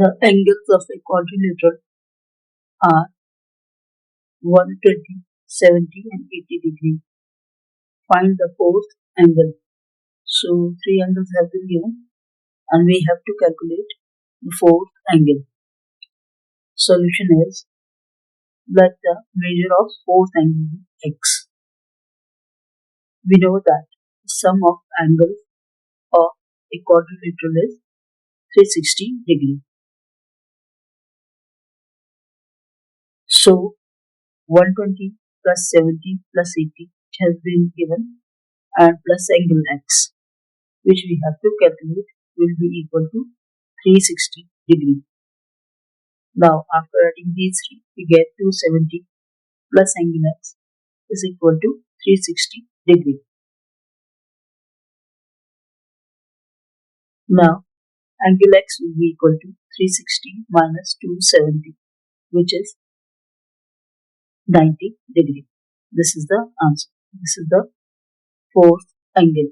The angles of a quadrilateral are 120, 70 and 80 degrees. Find the fourth angle. So three angles have been given and we have to calculate the fourth angle. Solution is, let the measure of fourth angle be x. We know that the sum of angles of a quadrilateral is 360 degrees. So 120 plus 70 plus 80 has been given and plus angle x, which we have to calculate, will be equal to 360 degrees. Now after adding these three, we get 270 plus angle x is equal to 360 degrees. Now angle x will be equal to 360 minus 270, which is 90 degrees. This is the answer. This is the fourth angle.